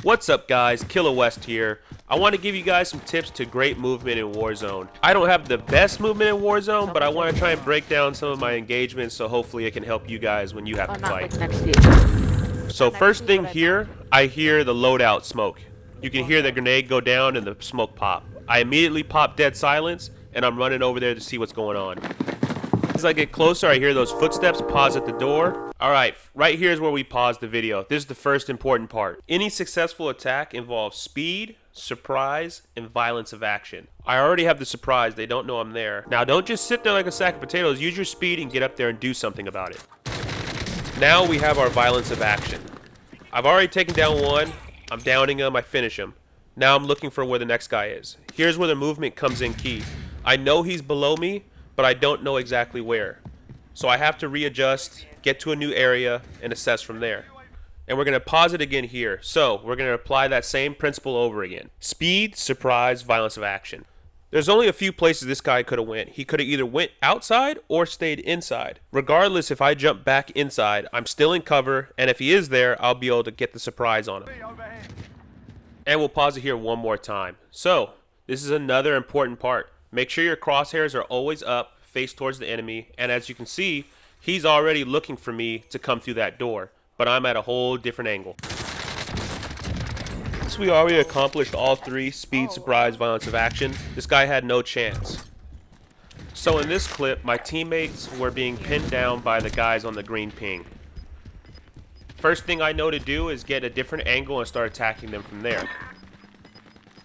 What's up guys, Kila West here. I want to give you guys some tips to great movement in Warzone. I don't have the best movement in Warzone, but I want to try and break down some of my engagements so hopefully it can help you guys when you have to fight. So first thing here, I hear the loadout smoke. You can hear the grenade go down and the smoke pop. I immediately pop dead silence and I'm running over there to see what's going on. As I get closer, I hear those footsteps, pause at the door. Alright, right here is where we pause the video. This is the first important part. Any successful attack involves speed, surprise, and violence of action. I already have the surprise, they don't know I'm there. Now don't just sit there like a sack of potatoes, use your speed and get up there and do something about it. Now we have our violence of action. I've already taken down one, I'm downing him, I finish him. Now I'm looking for where the next guy is. Here's where the movement comes in key. I know he's below me, but I don't know exactly where. So I have to readjust, get to a new area, and assess from there. And we're going to pause it again here. So we're going to apply that same principle over again. Speed, surprise, violence of action. There's only a few places this guy could have went. He could have either went outside or stayed inside. Regardless, if I jump back inside, I'm still in cover, and if he is there, I'll be able to get the surprise on him. And we'll pause it here one more time. So this is another important part. Make sure your crosshairs are always up, face towards the enemy, and as you can see, he's already looking for me to come through that door, but I'm at a whole different angle. Since we already accomplished all three, speed, surprise, violence of action, this guy had no chance. So in this clip, my teammates were being pinned down by the guys on the green ping. First thing I know to do is get a different angle and start attacking them from there.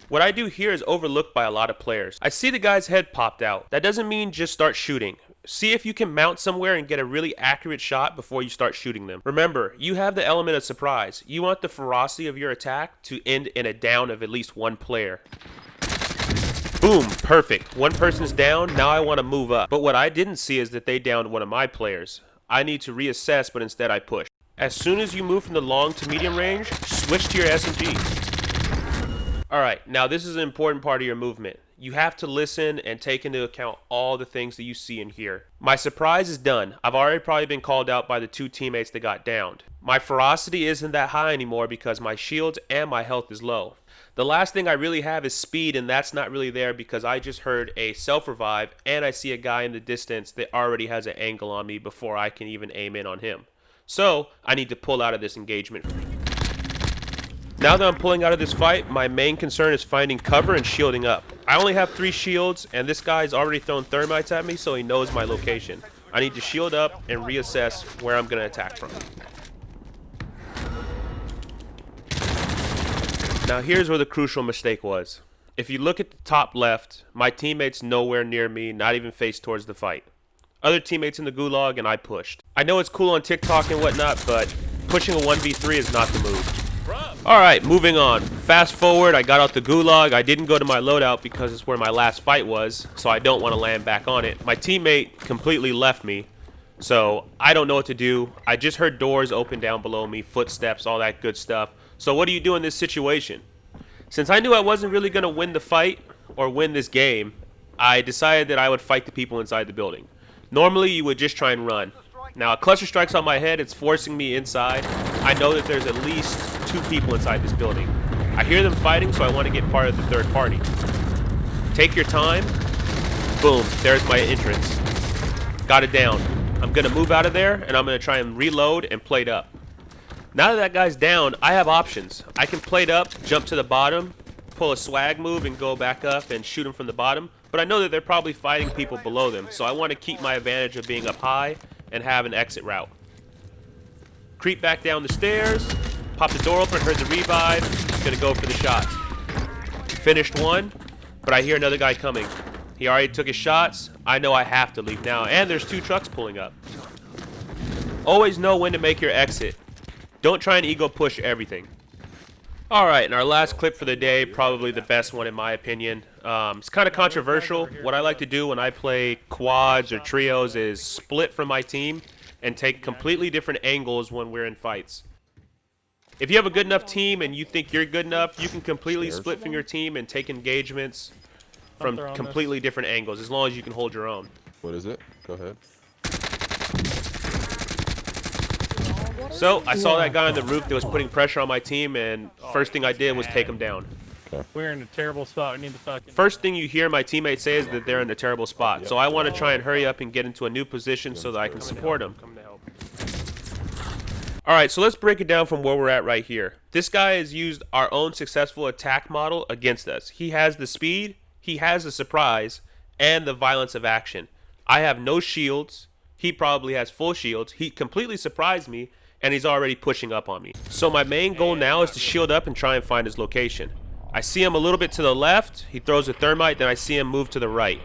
What I do here is overlooked by a lot of players. I see the guy's head popped out. That doesn't mean just start shooting. See if you can mount somewhere and get a really accurate shot before you start shooting them. Remember, you have the element of surprise. You want the ferocity of your attack to end in a down of at least one player. Boom, perfect. One person's down, now I want to move up. But what I didn't see is that they downed one of my players. I need to reassess, but instead I push. As soon as you move from the long to medium range, switch to your SMG. Alright, now this is an important part of your movement. You have to listen and take into account all the things that you see and hear. My surprise is done. I've already probably been called out by the two teammates that got downed. My ferocity isn't that high anymore because my shields and my health is low. The last thing I really have is speed, and that's not really there because I just heard a self-revive and I see a guy in the distance that already has an angle on me before I can even aim in on him. So I need to pull out of this engagement. Now that I'm pulling out of this fight, my main concern is finding cover and shielding up. I only have 3 shields, and this guy's already thrown thermites at me, so he knows my location. I need to shield up and reassess where I'm going to attack from. Now here's where the crucial mistake was. If you look at the top left, my teammate's nowhere near me, not even face towards the fight. Other teammates in the gulag, and I pushed. I know it's cool on TikTok and whatnot, but pushing a 1v3 is not the move. Alright, moving on. Fast forward, I got out the gulag. I didn't go to my loadout because it's where my last fight was, so I don't want to land back on it. My teammate completely left me, so I don't know what to do. I just heard doors open down below me, footsteps, all that good stuff. So what do you do in this situation? Since I knew I wasn't really going to win the fight or win this game, I decided that I would fight the people inside the building. Normally, you would just try and run. Now, a cluster strike's on my head. It's forcing me inside. I know that there's at least 2 people inside this building. I hear them fighting, so I want to get part of the third party. Take your time. Boom. There's my entrance. Got it down. I'm going to move out of there, and I'm going to try and reload and plate up. Now that guy's down, I have options. I can plate up, jump to the bottom, pull a swag move, and go back up and shoot him from the bottom. But I know that they're probably fighting people below them, so I want to keep my advantage of being up high and have an exit route. Creep back down the stairs, pop the door open, heard the revive, gonna go for the shots. Finished one, but I hear another guy coming. He already took his shots. I know I have to leave now, and there's 2 trucks pulling up. Always know when to make your exit. Don't try and ego push everything. Alright, and our last clip for the day, probably the best one in my opinion. It's kind of controversial. What I like to do when I play quads or trios is split from my team and take completely different angles when we're in fights. If you have a good enough team and you think you're good enough, you can completely split from your team and take engagements from completely different angles, as long as you can hold your own. What is it? Go ahead. So I saw that guy on the roof that was putting pressure on my team, and first thing I did was take him down. We're in a terrible spot. We need to fucking... First thing you hear my teammates say is that they're in a terrible spot. So I want to try and hurry up and get into a new position so that I can support them. Alright, so let's break it down from where we're at right here. This guy has used our own successful attack model against us. He has the speed, he has the surprise, and the violence of action. I have no shields. He probably has full shields. He completely surprised me, and he's already pushing up on me. So my main goal now is to shield up and try and find his location. I see him a little bit to the left. He throws a thermite, then I see him move to the right.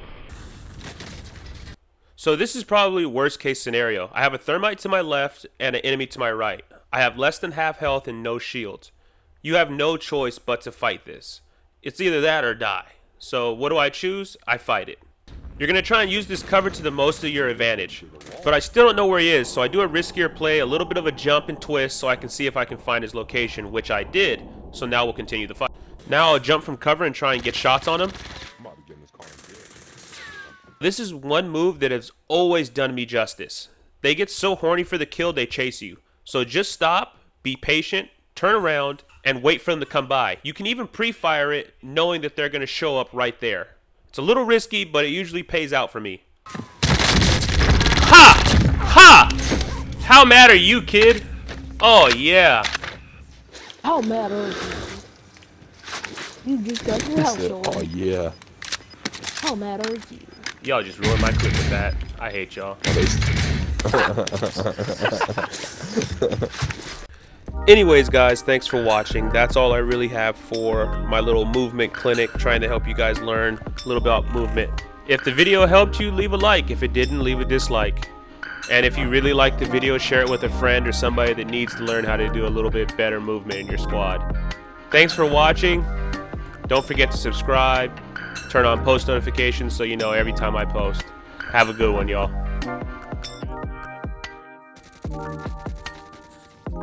So this is probably worst case scenario. I have a thermite to my left and an enemy to my right. I have less than half health and no shields. You have no choice but to fight this. It's either that or die. So what do I choose? I fight it. You're going to try and use this cover to the most of your advantage. But I still don't know where he is, so I do a riskier play, a little bit of a jump and twist so I can see if I can find his location, which I did. So now we'll continue the fight. Now I'll jump from cover and try and get shots on him. This is one move that has always done me justice. They get so horny for the kill, they chase you. So just stop, be patient, turn around, and wait for them to come by. You can even pre-fire it knowing that they're going to show up right there. It's a little risky, but it usually pays out for me. Ha! Ha! How mad are you, kid? Oh, yeah. How mad are you? You just got your house on. Oh, yeah. How mad are you? Y'all just ruined my clip with that. I hate y'all. Anyways, guys, thanks for watching. That's all I really have for my little movement clinic, trying to help you guys learn a little about movement. If the video helped you, leave a like. If it didn't, leave a dislike. And if you really like the video, share it with a friend or somebody that needs to learn how to do a little bit better movement in your squad. Thanks for watching. Don't forget to subscribe. Turn on post notifications so you know every time I post. Have a good one, y'all.